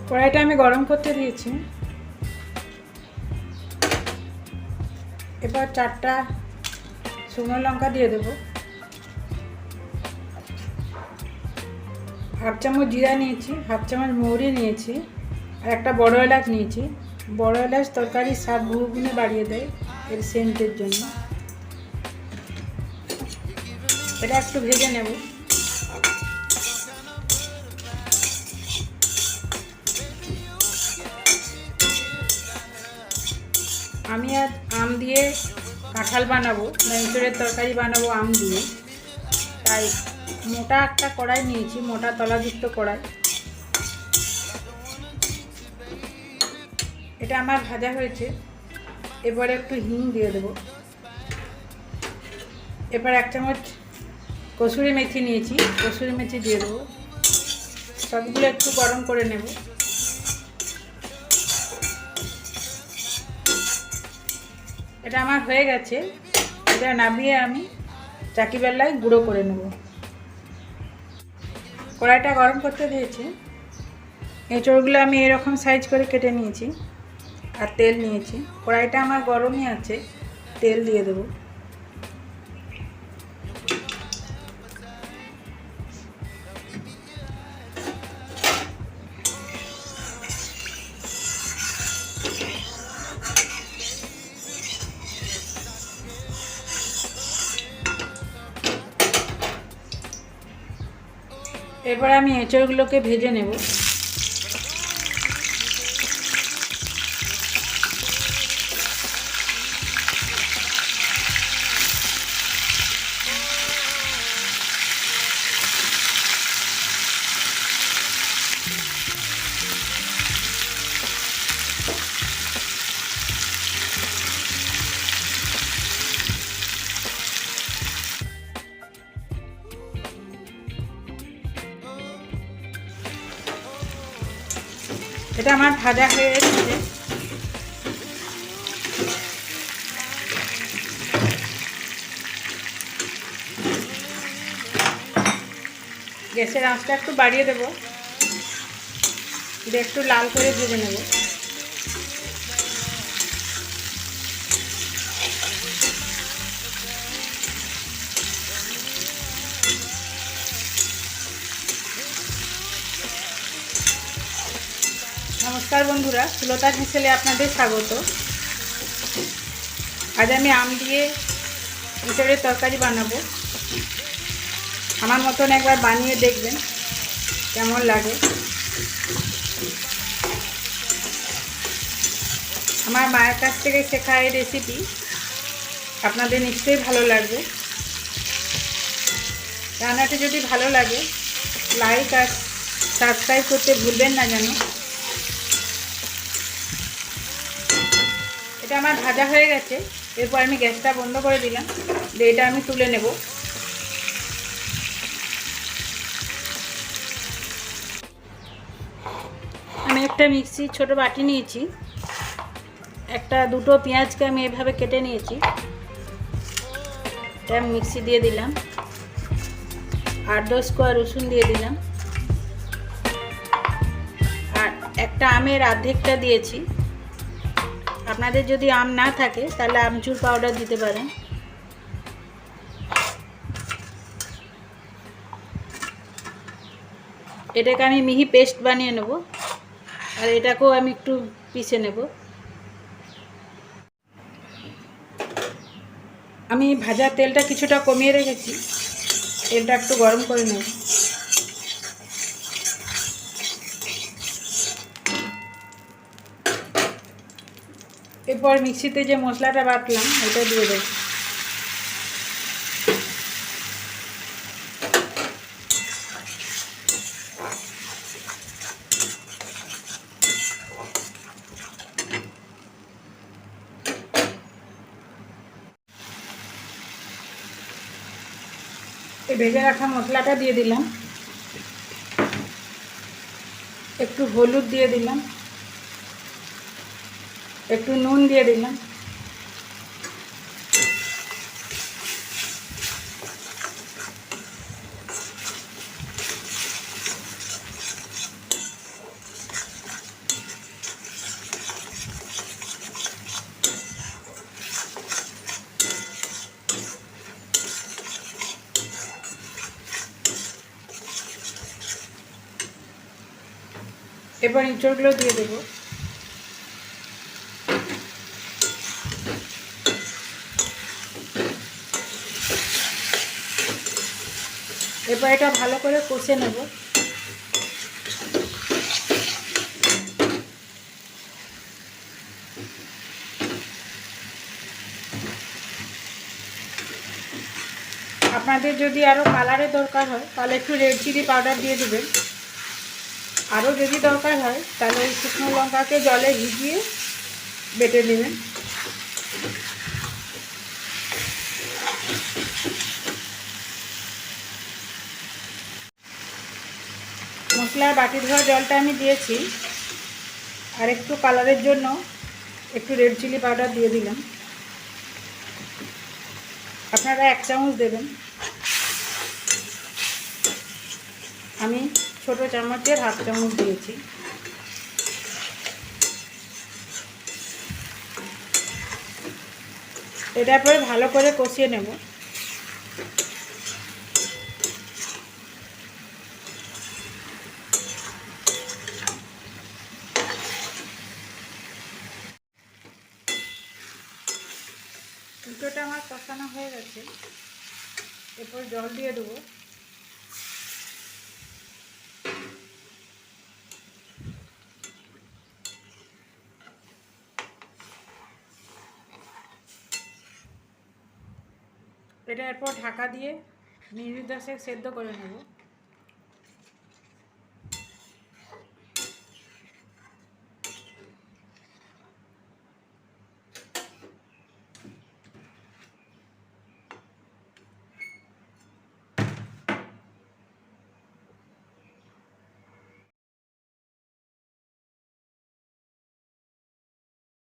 কড়াইটা আমি গরম করতে দিয়েছি। এবার 4টা শুকনো লঙ্কা দিয়ে দেবো, হাফ চামচ জিরা নিয়েছি, হাফ চামচ মৌরি নিয়েছি, আর একটা বড় এলাচ নিয়েছি। বড় এলাচ তরকারির স্বাদ বহুগুণে বাড়িয়ে দেয় এর সেন্টের জন্য। এটা একটু ভেজে নেব। আমি আজ আম দিয়ে কাঁঠাল বানাবো, এঁচোড়ের তরকারি বানাবো আম দিয়ে, তাই মোটা একটা কড়াই নিয়েছি, মোটা তলাযুক্ত কড়াই। এটা আমার ভাজা হয়েছে। এবারে একটু হিং দিয়ে দেবো। এবার 1 চামচ কসুরি মেথি নিয়েছি, কসুরি মেথি দিয়ে দেবো। সবগুলো একটু গরম করে নেব। এটা আমার হয়ে গেছে। এটা নামিয়ে আমি চাকি বেলায় গুঁড়ো করে নেব। কড়াইটা গরম করতে দিয়েছি। এঁচড়গুলো আমি এরকম সাইজ করে কেটে নিয়েছি আর তেল নিয়েছি। কড়াইটা আমার গরমই আছে, তেল দিয়ে দেবো। এবার আমি এঁচড়গুলোকে ভেজে নেব। এটা আমার ভাজা হয়ে এসেছে। গ্যাসের আঁচটা একটু বাড়িয়ে দেবো, দিয়ে একটু লাল করে ভেজে নেব। নমস্কার বন্ধুরা, সুলতার হেসেলে আপনাদের স্বাগত। আজ আমি আম দিয়ে এঁচড়ের তরকারি বানাবো। আমার মতন একবার বানিয়ে দেখবেন কেমন লাগে। আমার মায়ের কাছ থেকে শেখা এই রেসিপি আপনাদের নিশ্চয়ই ভালো লাগবে। রান্নাটি যদি ভালো লাগে লাইক আর সাবস্ক্রাইব করতে ভুলবেন না যেন। এটা আমার ভাজা হয়ে গেছে। এরপর আমি গ্যাসটা বন্ধ করে দিলাম, দিয়ে এটা আমি তুলে নেব। আমি একটা মিক্সি ছোট বাটি নিয়েছি, দুটো পেঁয়াজকে আমি এভাবে কেটে নিয়েছি। এটা আমি মিক্সি দিয়ে দিলাম। 8-10 কোয়া রসুন দিয়ে দিলাম, আর একটা আমের অর্ধেকটা দিয়েছি। আপনাদের যদি আম না থাকে তাহলে আমচুর পাউডার দিতে পারেন। এটাকে আমি মিহি পেস্ট বানিয়ে নেব, আর এটাকেও আমি একটু পিষে নেব। আমি ভাজা তেলটা কিছুটা কমিয়ে রেখেছি, তেলটা একটু গরম করে নেব। এরপর মিক্সিতে যে মশলাটা বাটলাম ওটা দিয়ে দেব। এই ভেজে রাখা মশলাটা দিয়ে দিলাম, একটু হলুদ দিয়ে দিলাম, একটু নুন দিয়ে দিলাম, এবার ইঁচড়গুলো দিয়ে দেবো। এবার এটা ভালো করে কষে নেব। আপনাদের যদি আরও কালারের দরকার হয় তাহলে একটু রেড চিলি পাউডার দিয়ে দেবেন। আরও যদি দরকার হয় তাহলে ওই শুকনো লঙ্কাকে জলে ভিজিয়ে বেটে নেবেন। মশলার বাটি ধোয়া জলটা আমি দিয়েছি, আর একটু কালারের জন্য একটু রেড চিলি পাউডার দিয়ে দিলাম। আপনারা 1 চামচ দেবেন, আমি ছোটো চামচের হাফ চামচ দিয়েছি। এটা পরে ভালো করে কষিয়ে নেব। কুটোটা আমার কষানো হয়ে গেছে, এরপর জল দিয়ে দেবো। এটা এরপর ঢাকা দিয়ে মিনিট 10 সেদ্ধ করে নেব।